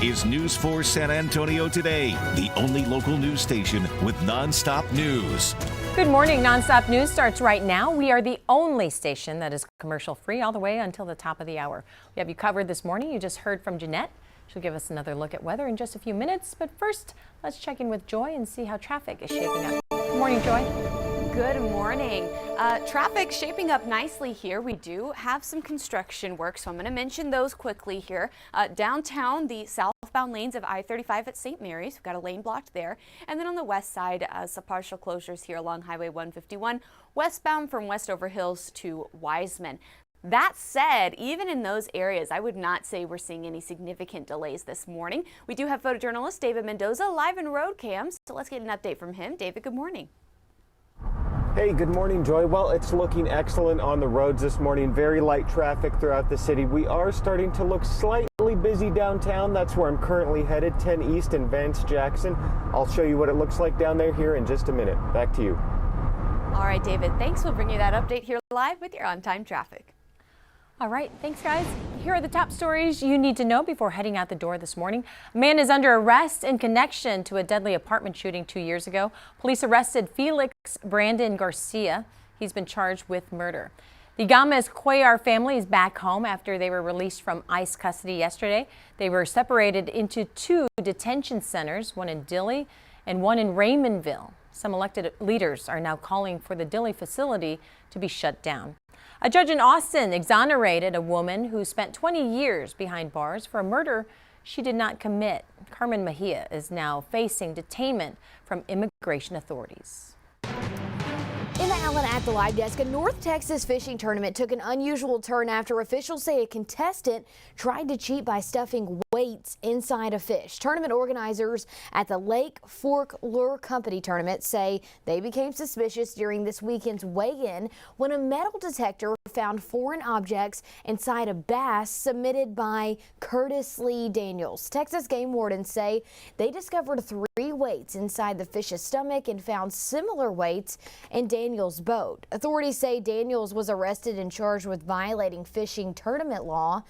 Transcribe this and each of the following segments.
is News 4 San Antonio Today, the only local news station with nonstop news. Good morning. Nonstop news starts right now. We are the only station that is commercial free all the way until the top of the hour. We have you covered this morning. You just heard from Jeanette. She'll give us another look at weather in just a few minutes. But first, let's check in with Joy and see how traffic is shaping up. Good morning, Joy. Good morning. Traffic shaping up nicely here. We do have some construction work, so I'm going to mention those quickly here. Downtown, the southbound lanes of I-35 at St. Mary's, we've got a lane blocked there. And then on the west side, some partial closures here along Highway 151, westbound from Westover Hills to Wiseman. That said, even in those areas, I would not say we're seeing any significant delays this morning. We do have photojournalist David Mendoza live in road cams, so let's get an update from him. David, good morning. Hey, good morning, Joy. Well, it's looking excellent on the roads this morning. Very light traffic throughout the city. We are starting to look slightly busy downtown. That's where I'm currently headed, 10 East and Vance Jackson. I'll show you what it looks like down there here in just a minute. Back to you. All right, David, thanks. We'll bring you that update here live with your on-time traffic. All right, thanks, guys. Here are the top stories you need to know before heading out the door this morning. A man is under arrest in connection to a deadly apartment shooting 2 years ago. Police arrested Felix Brandon Garcia. He's been charged with murder. The Gomez-Cuellar family is back home after they were released from ICE custody yesterday. They were separated into 2 detention centers, one in Dilley and one in Raymondville. Some elected leaders are now calling for the Dilley facility to be shut down. A judge in Austin exonerated a woman who spent 20 years behind bars for a murder she did not commit. Carmen Mejia is now facing detainment from immigration authorities. In the Allen at the Live Desk, a North Texas fishing tournament took an unusual turn after officials say a contestant tried to cheat by stuffing weights inside a fish. Tournament organizers at the Lake Fork Lure Company tournament say they became suspicious during this weekend's weigh-in when a metal detector found foreign objects inside a bass submitted by Curtis Lee Daniels. Texas game wardens say they discovered 3 weights inside the fish's stomach and found similar weights in Daniels' boat. Authorities say Daniels was arrested and charged with violating fishing tournament law.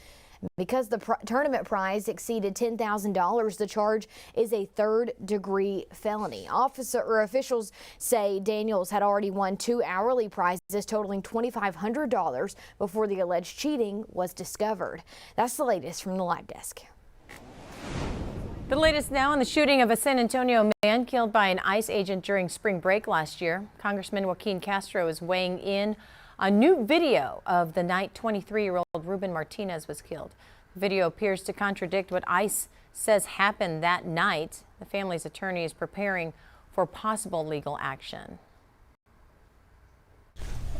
Because the tournament prize exceeded $10,000, the charge is a 3rd-degree felony. Officials say Daniels had already won 2 hourly prizes totaling $2,500 before the alleged cheating was discovered. That's the latest from the Live Desk. The latest now on the shooting of a San Antonio man killed by an ICE agent during spring break last year. Congressman Joaquin Castro is weighing in on new video of the night 23-year-old Ruben Martinez was killed. The video appears to contradict what ICE says happened that night. The family's attorney is preparing for possible legal action.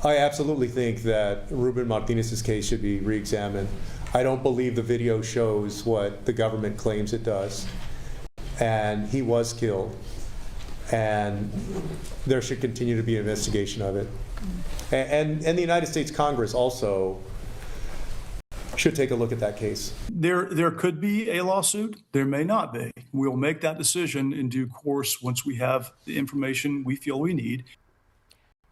I absolutely think that Ruben Martinez's case should be re-examined. I don't believe the video shows what the government claims it does. And he was killed. And there should continue to be an investigation of it. And the United States Congress also should take a look at that case. There could be a lawsuit. There may not be. We'll make that decision in due course once we have the information we feel we need.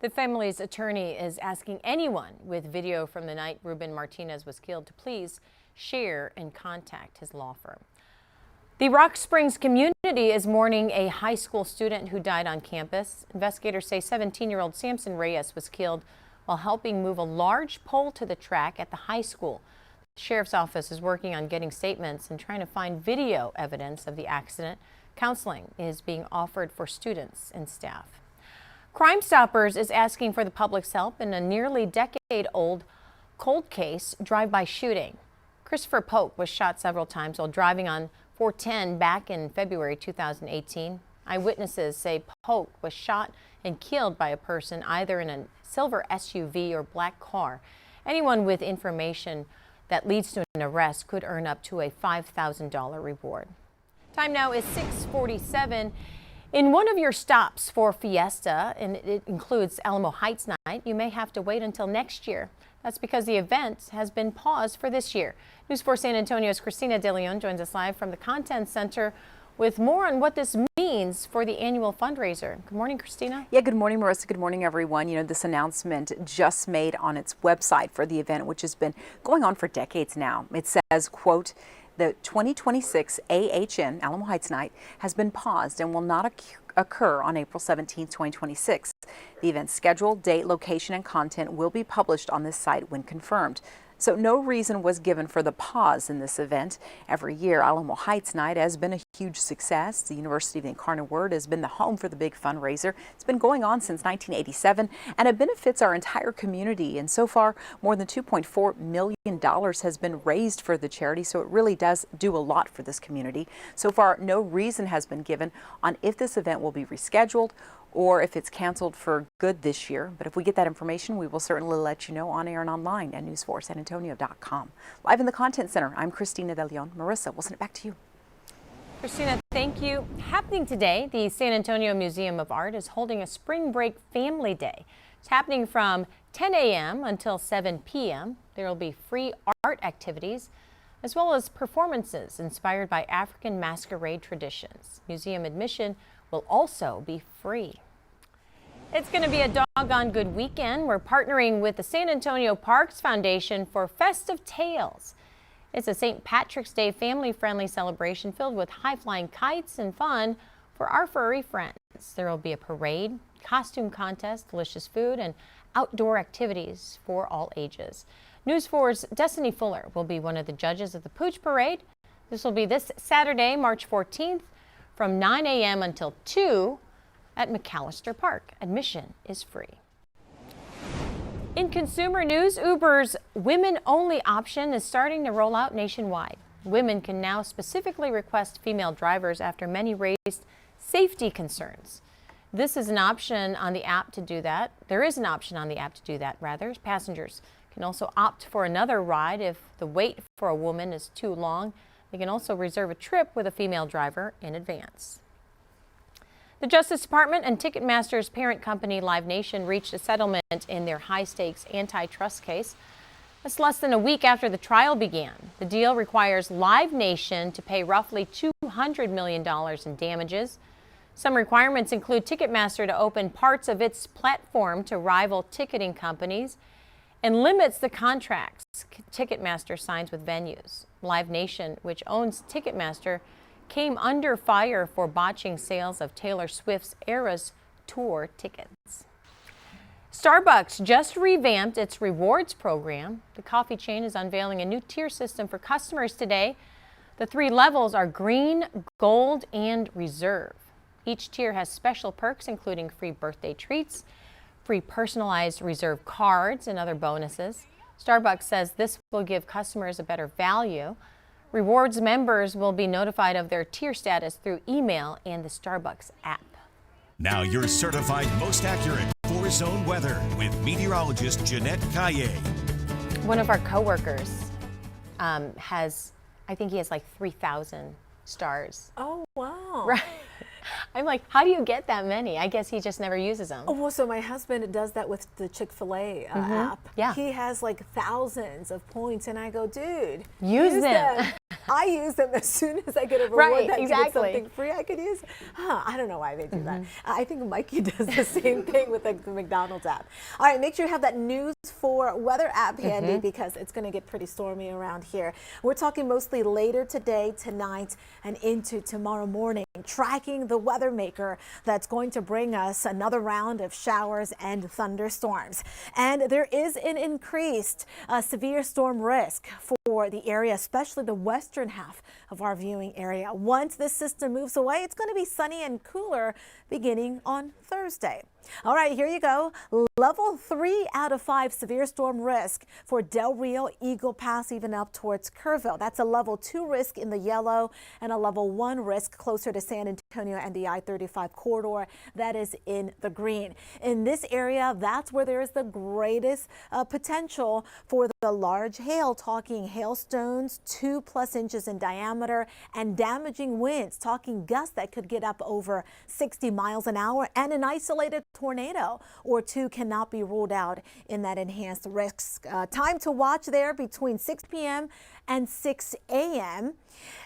The family's attorney is asking anyone with video from the night Ruben Martinez was killed to please share and contact his law firm. The Rock Springs community is mourning a high school student who died on campus. Investigators say 17-year-old Samson Reyes was killed while helping move a large pole to the track at the high school. The sheriff's office is working on getting statements and trying to find video evidence of the accident. Counseling is being offered for students and staff. Crime Stoppers is asking for the public's help in a nearly decade-old cold case drive-by shooting. Christopher Polk was shot several times while driving on 410 back in February 2018. Eyewitnesses say Polk was shot and killed by a person either in a silver SUV or black car. Anyone with information that leads to an arrest could earn up to a $5,000 reward. Time now is 6:47. In one of your stops for Fiesta, and it includes Alamo Heights Night, you may have to wait until next year. That's because the event has been paused for this year. News 4 San Antonio's Christina De Leon joins us live from the Content Center with more on what this means for the annual fundraiser. Good morning, Christina. Yeah, good morning, Marissa. Good morning, everyone. You know, this announcement just made on its website for the event, which has been going on for decades now. It says, quote, The 2026 AHN Alamo Heights Night has been paused and will not occur on April 17, 2026. The event's schedule, date, location, and content will be published on this site when confirmed. So no reason was given for the pause in this event. Every year, Alamo Heights Night has been a huge success. The University of the Incarnate Word has been the home for the big fundraiser. It's been going on since 1987, and it benefits our entire community. And so far, more than $2.4 million has been raised for the charity, so it really does do a lot for this community. So far, no reason has been given on if this event will be rescheduled or if it's canceled for good this year. But if we get that information, we will certainly let you know on air and online at news4sanantonio.com. Live in the Content Center, I'm Christina De Leon. Marissa, we'll send it back to you. Christina, thank you. Happening today, the San Antonio Museum of Art is holding a Spring Break Family Day. It's happening from 10 a.m. until 7 p.m. There will be free art activities as well as performances inspired by African masquerade traditions. Museum admission will also be free. It's going to be a doggone good weekend. We're partnering with the San Antonio Parks Foundation for Festive Tales. It's a St. Patrick's Day family-friendly celebration filled with high-flying kites and fun for our furry friends. There will be a parade, costume contest, delicious food, and outdoor activities for all ages. News 4's Destiny Fuller will be one of the judges of the Pooch Parade. This will be this Saturday, March 14th, from 9 a.m. until 2 at McAllister Park. Admission is free. In consumer news, Uber's women-only option is starting to roll out nationwide. Women can now specifically request female drivers after many raised safety concerns. This is an option on the app to do that. There is an option on the app to do that, rather. Passengers can also opt for another ride if the wait for a woman is too long. They can also reserve a trip with a female driver in advance. The Justice Department and Ticketmaster's parent company Live Nation reached a settlement in their high-stakes antitrust case. That's less than a week after the trial began. The deal requires Live Nation to pay roughly $200 million in damages. Some requirements include Ticketmaster to open parts of its platform to rival ticketing companies and limits the contracts Ticketmaster signs with venues. Live Nation, which owns Ticketmaster, came under fire for botching sales of Taylor Swift's Eras Tour tickets. Starbucks just revamped its rewards program. The coffee chain is unveiling a new tier system for customers today. The 3 levels are Green, Gold, and Reserve. Each tier has special perks, including free birthday treats, free personalized Reserve cards, and other bonuses. Starbucks says this will give customers a better value. Rewards members will be notified of their tier status through email and the Starbucks app. Now your certified most accurate 4-zone weather with meteorologist Jeanette Calle. One of our coworkers has, I think he has like 3,000 stars. Oh, wow. Right. I'm like, how do you get that many? I guess he just never uses them. Oh, well, so my husband does that with the Chick-fil-A app. Yeah. He has like thousands of points, and I go, dude, use them. I use them as soon as I get a reward Right, that exactly. gets something free I could use. I don't know why they do that. I think Mikey does the same thing with the McDonald's app. All right, make sure you have that News 4 weather app handy because it's going to get pretty stormy around here. We're talking mostly later today, tonight, and into tomorrow morning, tracking the weather maker that's going to bring us another round of showers and thunderstorms. And there is an increased severe storm risk for the area, especially the western half of our viewing area. Once this system moves away, it's going to be sunny and cooler beginning on Thursday. All right, here you go. Level 3 out of 5 severe storm risk for Del Rio, Eagle Pass, even up towards Kerrville. That's a level 2 risk in the yellow and a level 1 risk closer to San Antonio and the I-35 corridor. That is in the green. In this area, that's where there is the greatest potential for the large hail, talking hailstones 2+ inches in diameter and damaging winds, talking gusts that could get up over 60 miles an hour, and an isolated tornado or 2 cannot be ruled out in that enhanced risk. Time to watch there between 6 p.m. and 6 a.m.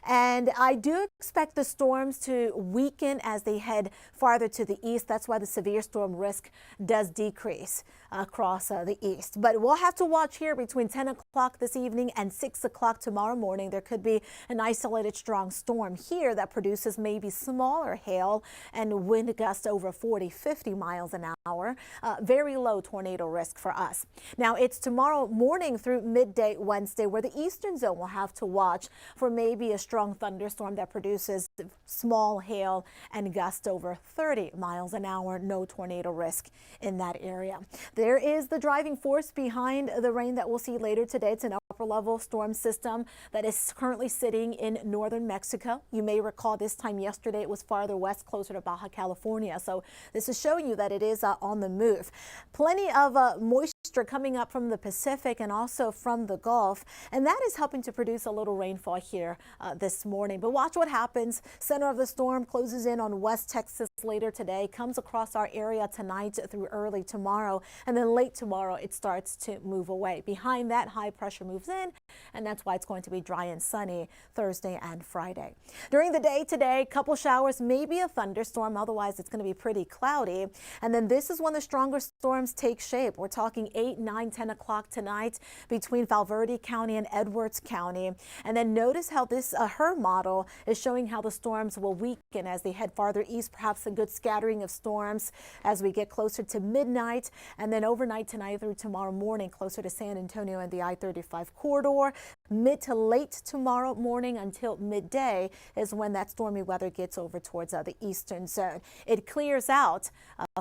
And I do expect the storms to weaken as they head farther to the east. That's why the severe storm risk does decrease across the east. But we'll have to watch here between 10 o'clock this evening and 6 o'clock tomorrow morning. There could be an isolated strong storm here that produces maybe smaller hail and wind gusts over 40-50 miles an hour. Very low tornado risk for us. Now it's tomorrow morning through midday Wednesday where the eastern zone will have to watch for maybe a strong thunderstorm that produces small hail and gusts over 30 miles an hour. No tornado risk in that area. There is the driving force behind the rain that we'll see later today. It's an upper level storm system that is currently sitting in northern Mexico. You may recall this time yesterday it was farther west, closer to Baja California. So this is showing you that it is on the move. Plenty of moisture coming up from the Pacific and also from the Gulf, and that is helping to produce a little rainfall here this morning. But watch what happens. Center of the storm closes in on West Texas later today, comes across our area tonight through early tomorrow, and then late tomorrow it starts to move away. Behind that, high pressure moves in, and that's why it's going to be dry and sunny Thursday and Friday. During the day today, couple showers, maybe a thunderstorm. Otherwise, it's going to be pretty cloudy. And then this is when the stronger storms take shape. We're talking 8, 9, 10 o'clock tonight between Valverde County and Edwards County. And then notice how this HER model is showing how the storms will weaken as they head farther east. Perhaps a good scattering of storms as we get closer to midnight, and then overnight tonight through tomorrow morning closer to San Antonio and the I-35 corridor. Mid to late tomorrow morning until midday is when that stormy weather gets over towards the eastern zone. It clears out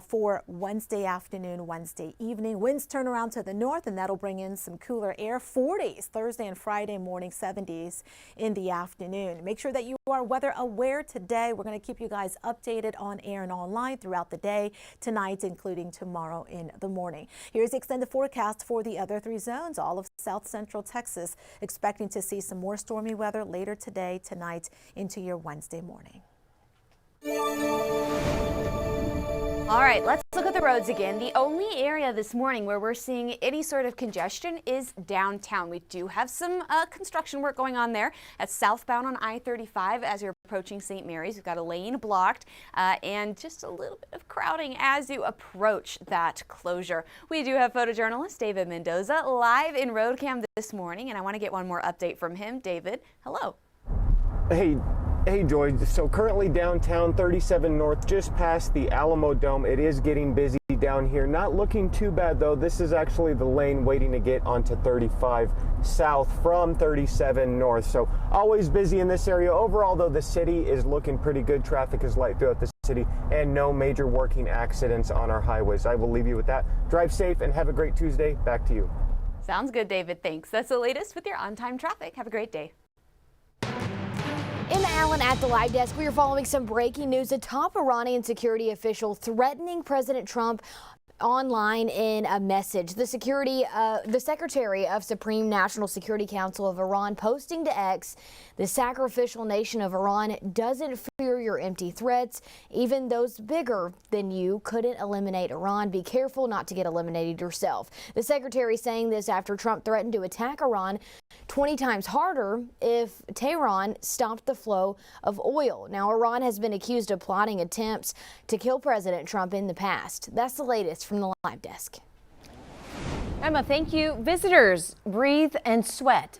for Wednesday afternoon, Wednesday evening. Winds turn around to the north, and that'll bring in some cooler air. 40s Thursday and Friday morning, 70s in the afternoon. Make sure that you are weather aware today. We're going to keep you guys updated on air and online throughout the day, tonight, including tomorrow in the morning. Here's the extended forecast for the other 3 zones, all of south central Texas, expecting to see some more stormy weather later today, tonight, into your Wednesday morning. All right, let's look at the roads again. The only area this morning where we're seeing any sort of congestion is downtown. We do have some construction work going on there. That's southbound on I-35 as you're approaching St. Mary's. We've got a lane blocked and just a little bit of crowding as you approach that closure. We do have photojournalist David Mendoza live in road cam this morning, and I want to get one more update from him. David, hello. Hey Joy, so currently downtown 37 North, just past the Alamo Dome. It is getting busy down here. Not looking too bad though. This is actually the lane waiting to get onto 35 South from 37 North. So always busy in this area. Overall though, the city is looking pretty good. Traffic is light throughout the city and no major working accidents on our highways. I will leave you with that. Drive safe and have a great Tuesday. Back to you. Sounds good, David. Thanks. That's the latest with your on-time traffic. Have a great day. Emma Allen at the live desk. We are following some breaking news. A top Iranian security official threatening President Trump online in a message. The Secretary of Supreme National Security Council of Iran posting to X, the sacrificial nation of Iran doesn't fear your empty threats. Even those bigger than you couldn't eliminate Iran. Be careful not to get eliminated yourself. The secretary saying this after Trump threatened to attack Iran 20 times harder if Tehran stopped the flow of oil. Now, Iran has been accused of plotting attempts to kill President Trump in the past. That's the latest from the live desk. Emma, thank you. Visitors breath and sweat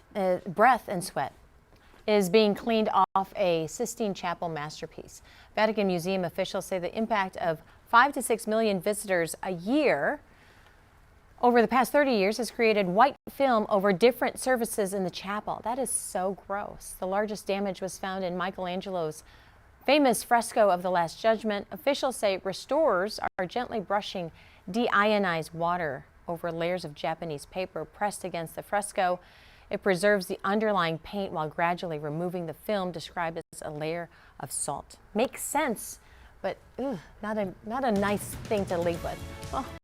is being cleaned off a Sistine Chapel masterpiece. Vatican Museum officials say the impact of 5 to 6 million visitors a year over the past 30 years has created white film over different surfaces in the chapel. That is so gross. The largest damage was found in Michelangelo's famous fresco of the Last Judgment. Officials say restorers are gently brushing deionized water over layers of Japanese paper pressed against the fresco. It preserves the underlying paint while gradually removing the film, described as a layer of salt. Makes sense, but not a nice thing to leave with. Well,